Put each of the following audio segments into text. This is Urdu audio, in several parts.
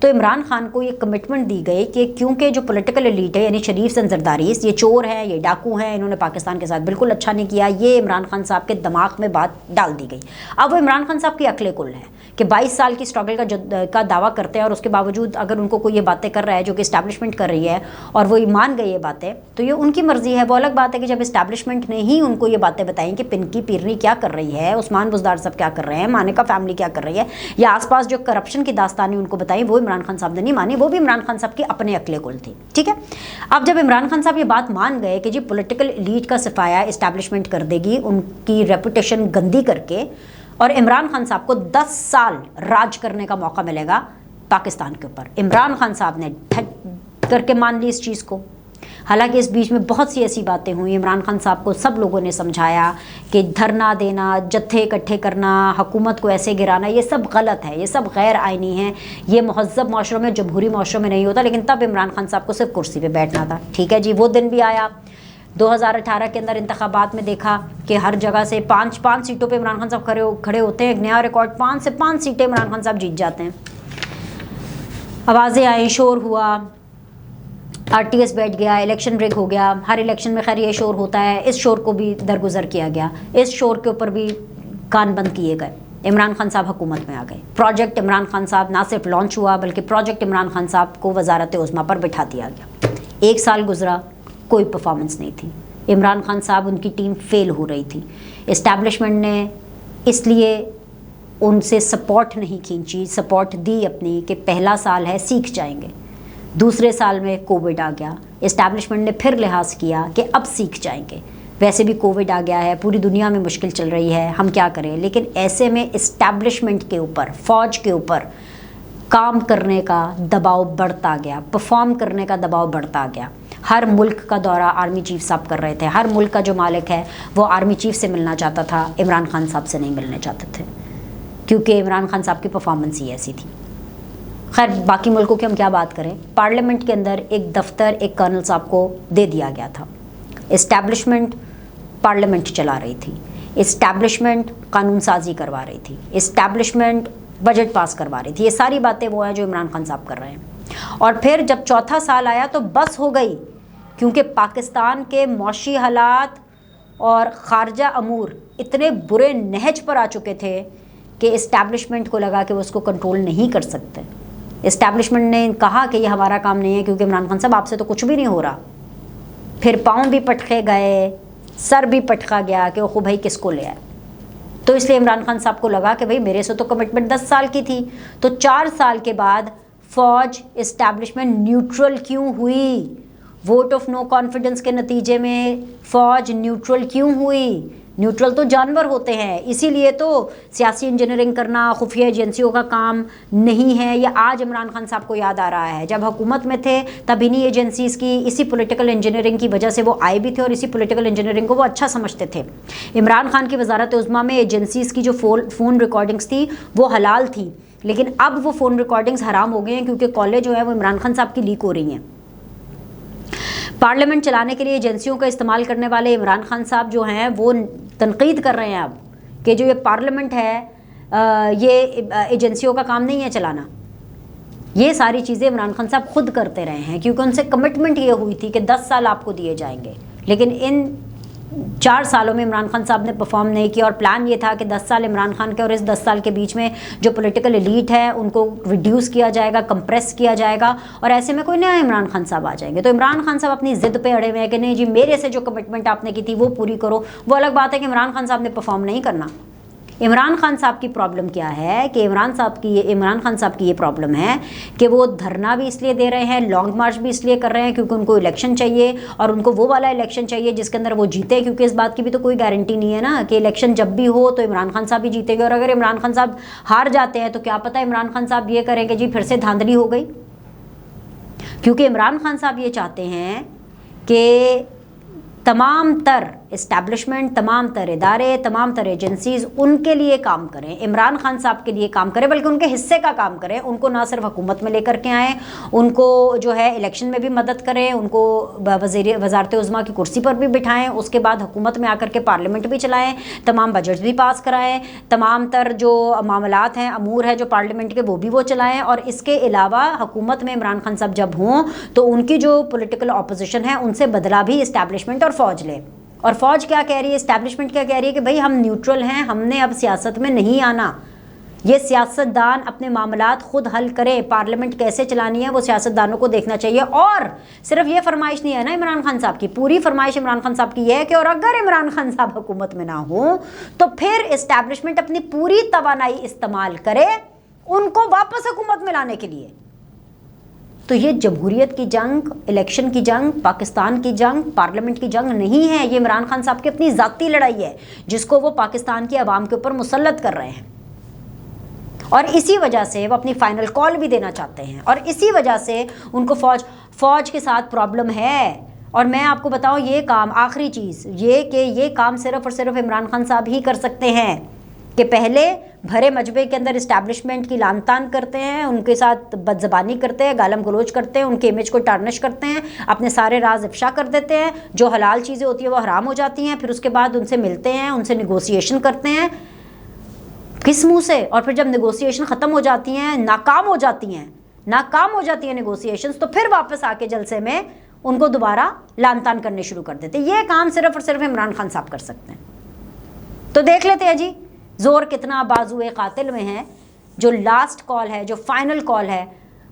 تو عمران خان کو یہ کمٹمنٹ دی گئی کہ کیونکہ جو پولیٹیکل ایلیٹ ہے یعنی شریف زرداریز، یہ چور ہیں، یہ ڈاکو ہیں، انہوں نے پاکستان کے ساتھ بالکل اچھا نہیں کیا، یہ عمران خان صاحب کے دماغ میں بات ڈال دی گئی۔ اب وہ عمران خان صاحب کی عقل کل ہے کہ 22 سال کی اسٹرگل کا دعویٰ کرتے ہیں، اور اس کے باوجود اگر ان کو کوئی یہ باتیں کر رہا ہے جو کہ اسٹیبلشمنٹ کر رہی ہے اور وہ مان گئے یہ باتیں، تو یہ ان کی مرضی ہے۔ وہ الگ بات ہے کہ جب اسٹیبلشمنٹ نے ہی ان کو یہ باتیں بتائیں کہ پنکی پیرنی کیا کر رہی ہے، عثمان بزدار صاحب کیا کر رہے ہیں، مانیکا فیملی کیا کر رہی ہے، یا آس پاس جو کرپشن کی داستانیں ان کو بتائیں، وہ عمران خان صاحب نے نہیں مانی، وہ بھی عمران خان صاحب کی اپنے عقل کل تھی، ٹھیک ہے۔ اب جب عمران خان صاحب یہ بات مان گئے کہ جی پولیٹیکل ایلیٹ کا صفایا اسٹیبلشمنٹ کر دے گی ان کی ریپوٹیشن گندی کر کے، اور عمران خان صاحب کو 10 سال راج کرنے کا موقع ملے گا پاکستان کے اوپر، عمران خان صاحب نے ڈھٹ کر کے مان لی اس چیز کو۔ حالانکہ اس بیچ میں بہت سی ایسی باتیں ہوئیں، عمران خان صاحب کو سب لوگوں نے سمجھایا کہ دھرنا دینا، جتھے اکٹھے کرنا، حکومت کو ایسے گرانا، یہ سب غلط ہے، یہ سب غیر آئینی ہے، یہ مہذب معاشروں میں، جمہوری معاشروں میں نہیں ہوتا، لیکن تب عمران خان صاحب کو صرف کرسی پہ بیٹھنا تھا، ٹھیک ہے جی۔ وہ دن بھی آیا 2018 کے اندر انتخابات میں دیکھا کہ ہر جگہ سے پانچ سیٹوں پہ عمران خان صاحب کھڑے ہوتے ہیں، ایک نیا ریکارڈ، 5 سے 5 سیٹیں عمران خان صاحب جیت جاتے ہیں۔ آوازیں آئیں، شور ہوا، RTS بیٹھ گیا، الیکشن ریگ ہو گیا، ہر الیکشن میں خیر یہ شور ہوتا ہے، اس شور کو بھی درگزر کیا گیا، اس شور کے اوپر بھی کان بند کیے گئے، عمران خان صاحب حکومت میں آ گئے، پروجیکٹ عمران خان صاحب نہ صرف لانچ ہوا بلکہ پروجیکٹ عمران خان صاحب کو وزارت عظمیٰ پر بٹھا دیا گیا۔ 1 سال گزرا، کوئی پرفارمنس نہیں تھی، عمران خان صاحب ان کی ٹیم فیل ہو رہی تھی، اسٹیبلشمنٹ نے اس لیے ان سے سپورٹ نہیں کھینچی، سپورٹ دی اپنی کہ پہلا سال ہے سیکھ جائیں گے۔ دوسرے سال میں کووڈ آ گیا، اسٹیبلشمنٹ نے پھر لحاظ کیا کہ اب سیکھ جائیں گے، ویسے بھی کووڈ آ گیا ہے، پوری دنیا میں مشکل چل رہی ہے، ہم کیا کریں۔ لیکن ایسے میں اسٹیبلشمنٹ کے اوپر، فوج کے اوپر کام کرنے کا دباؤ بڑھتا گیا، پرفارم کرنے کا دباؤ بڑھتا گیا۔ ہر ملک کا دورہ آرمی چیف صاحب کر رہے تھے، ہر ملک کا جو مالک ہے وہ آرمی چیف سے ملنا چاہتا تھا، عمران خان صاحب سے نہیں ملنے چاہتے تھے، کیونکہ عمران خان صاحب کی پرفارمنس ہی ایسی تھی۔ خیر باقی ملکوں کی ہم کیا بات کریں، پارلیمنٹ کے اندر ایک دفتر ایک کرنل صاحب کو دے دیا گیا تھا، اسٹیبلشمنٹ پارلیمنٹ چلا رہی تھی، اسٹیبلشمنٹ قانون سازی کروا رہی تھی، اسٹیبلشمنٹ بجٹ پاس کروا رہی تھی، یہ ساری باتیں وہ ہیں جو عمران خان صاحب کر رہے ہیں۔ اور پھر جب چوتھا سال آیا تو بس ہو گئی، کیونکہ پاکستان کے معاشی حالات اور خارجہ امور اتنے برے نہج پر آ چکے تھے کہ اسٹیبلشمنٹ کو لگا کہ وہ اس کو کنٹرول نہیں کر سکتے۔ اسٹیبلشمنٹ نے کہا کہ یہ ہمارا کام نہیں ہے، کیونکہ عمران خان صاحب آپ سے تو کچھ بھی نہیں ہو رہا۔ پھر پاؤں بھی پٹکے گئے، سر بھی پٹکا گیا کہ اوہ بھائی کس کو لے آئے۔ تو اس لیے عمران خان صاحب کو لگا کہ بھائی میرے سے تو کمٹمنٹ 10 سال کی تھی، تو 4 سال کے بعد فوج اسٹیبلشمنٹ نیوٹرل کیوں ہوئی؟ ووٹ آف نو کانفیڈنس کے نتیجے میں فوج نیوٹرل کیوں ہوئی؟ نیوٹرل تو جانور ہوتے ہیں، اسی لیے تو سیاسی انجینئرنگ کرنا خفیہ ایجنسیوں کا کام نہیں ہے۔ یہ آج عمران خان صاحب کو یاد آ رہا ہے، جب حکومت میں تھے تب انہی ایجنسیز کی اسی پولیٹیکل انجینئرنگ کی وجہ سے وہ آئے بھی تھے، اور اسی پولیٹیکل انجینئرنگ کو وہ اچھا سمجھتے تھے۔ عمران خان کی وزارت عظمیٰ میں ایجنسیز کی جو فون ریکارڈنگز تھی وہ حلال تھی، لیکن اب وہ فون ریکارڈنگز حرام ہو گئے ہیں، کیونکہ کالیں جو ہے وہ عمران خان صاحب کی لیک ہو رہی ہیں۔ پارلیمنٹ چلانے کے لیے ایجنسیوں کا استعمال کرنے والے عمران خان صاحب جو ہیں وہ تنقید کر رہے ہیں اب کہ جو یہ پارلیمنٹ ہے یہ ایجنسیوں کا کام نہیں ہے چلانا۔ یہ ساری چیزیں عمران خان صاحب خود کرتے رہے ہیں، کیونکہ ان سے کمٹمنٹ یہ ہوئی تھی کہ 10 سال آپ کو دیے جائیں گے، لیکن ان 4 سالوں میں عمران خان صاحب نے پرفارم نہیں کیا، اور پلان یہ تھا کہ 10 سال عمران خان کے اور اس 10 سال کے بیچ میں جو پولیٹیکل ایلیٹ ہے ان کو ریڈیوس کیا جائے گا، کمپریس کیا جائے گا، اور ایسے میں کوئی نیا عمران خان صاحب آ جائیں گے۔ تو عمران خان صاحب اپنی ضد پہ اڑے ہوئے ہیں کہ نہیں جی میرے سے جو کمٹمنٹ آپ نے کی تھی وہ پوری کرو۔ وہ الگ بات ہے کہ عمران خان صاحب نے پرفارم نہیں کرنا۔ عمران خان صاحب کی پرابلم کیا ہے کہ عمران خان صاحب کی یہ پرابلم ہے کہ وہ دھرنا بھی اس لیے دے رہے ہیں، لانگ مارچ بھی اس لیے کر رہے ہیں کیونکہ ان کو الیکشن چاہیے، اور ان کو وہ والا الیکشن چاہیے جس کے اندر وہ جیتے، کیونکہ اس بات کی بھی تو کوئی گارنٹی نہیں ہے نا کہ الیکشن جب بھی ہو تو عمران خان صاحب بھی جیتیں گے، اور اگر عمران خان صاحب ہار جاتے ہیں تو کیا پتہ عمران خان صاحب یہ کریں کہ جی پھر سے دھاندلی ہو گئی، کیونکہ عمران خان صاحب یہ چاہتے ہیں کہ تمام تر اسٹیبلشمنٹ، تمام تر ادارے، تمام تر ایجنسیز ان کے لیے کام کریں، عمران خان صاحب کے لیے کام کریں، بلکہ ان کے حصے کا کام کریں. ان کو نہ صرف حکومت میں لے کر کے آئیں، ان کو جو ہے الیکشن میں بھی مدد کریں، ان کو وزارت عظمیٰ کی کرسی پر بھی بٹھائیں، اس کے بعد حکومت میں آ کر کے پارلیمنٹ بھی چلائیں، تمام بجٹس بھی پاس کرائیں، تمام تر جو معاملات ہیں، امور ہے جو پارلیمنٹ کے، وہ بھی وہ چلائیں. اور اس کے علاوہ حکومت میں عمران خان صاحب جب ہوں تو ان کی جو پولیٹیکل اپوزیشن ہے ان سے بدلہ بھی اسٹیبلشمنٹ اور فوج لے. اور فوج کیا کہہ رہی ہے، اسٹیبلشمنٹ کیا کہہ رہی ہے کہ بھئی ہم نیوٹرل ہیں، ہم نے اب سیاست میں نہیں آنا، یہ سیاستدان اپنے معاملات خود حل کریں، پارلیمنٹ کیسے چلانی ہے وہ سیاستدانوں کو دیکھنا چاہیے. اور صرف یہ فرمائش نہیں ہے نا عمران خان صاحب کی، پوری فرمائش عمران خان صاحب کی یہ ہے کہ اور اگر عمران خان صاحب حکومت میں نہ ہوں تو پھر اسٹیبلشمنٹ اپنی پوری توانائی استعمال کرے ان کو واپس حکومت میں لانے کے لیے. تو یہ جمہوریت کی جنگ، الیکشن کی جنگ، پاکستان کی جنگ، پارلیمنٹ کی جنگ نہیں ہے، یہ عمران خان صاحب کی اپنی ذاتی لڑائی ہے جس کو وہ پاکستان کی عوام کے اوپر مسلط کر رہے ہیں. اور اسی وجہ سے وہ اپنی فائنل کال بھی دینا چاہتے ہیں، اور اسی وجہ سے ان کو فوج کے ساتھ پرابلم ہے. اور میں آپ کو بتاؤں یہ کام، آخری چیز یہ کہ یہ کام صرف اور صرف عمران خان صاحب ہی کر سکتے ہیں کہ پہلے بھرے مجبے کے اندر اسٹیبلشمنٹ کی لان تان کرتے ہیں، ان کے ساتھ بد زبانی کرتے ہیں، گالم گلوچ کرتے ہیں، ان کے امیج کو ٹارنش کرتے ہیں، اپنے سارے راز افشا کر دیتے ہیں، جو حلال چیزیں ہوتی ہیں وہ حرام ہو جاتی ہیں، پھر اس کے بعد ان سے ملتے ہیں، ان سے نیگوسیشن کرتے ہیں کس منہ سے، اور پھر جب نیگوسیشن ختم ہو جاتی ہیں، ناکام ہو جاتی ہیں نیگوسیشنز، تو پھر واپس آ کے جلسے میں ان کو دوبارہ لان تان کرنے شروع کر دیتے. یہ کام صرف اور صرف عمران خان صاحب کر سکتے ہیں. تو دیکھ لیتے ہیں جی زور کتنا بازوئے قاتل میں ہے. جو لاسٹ کال ہے، جو فائنل کال ہے،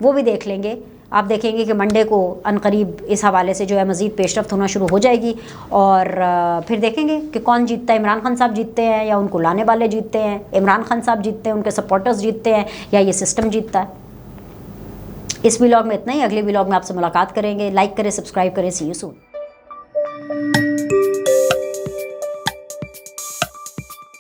وہ بھی دیکھ لیں گے. آپ دیکھیں گے کہ منڈے کو عنقریب اس حوالے سے جو ہے مزید پیش رفت ہونا شروع ہو جائے گی، اور پھر دیکھیں گے کہ کون جیتتا ہے، عمران خان صاحب جیتتے ہیں یا ان کو لانے والے جیتتے ہیں، عمران خان صاحب جیتتے ہیں، ان کے سپورٹرز جیتتے ہیں، یا یہ سسٹم جیتتا ہے. اس ولاگ میں اتنا ہی. اگلے ولاگ میں آپ سے ملاقات کریں گے. لائک کریں، سبسکرائب کریں. سی یو سون.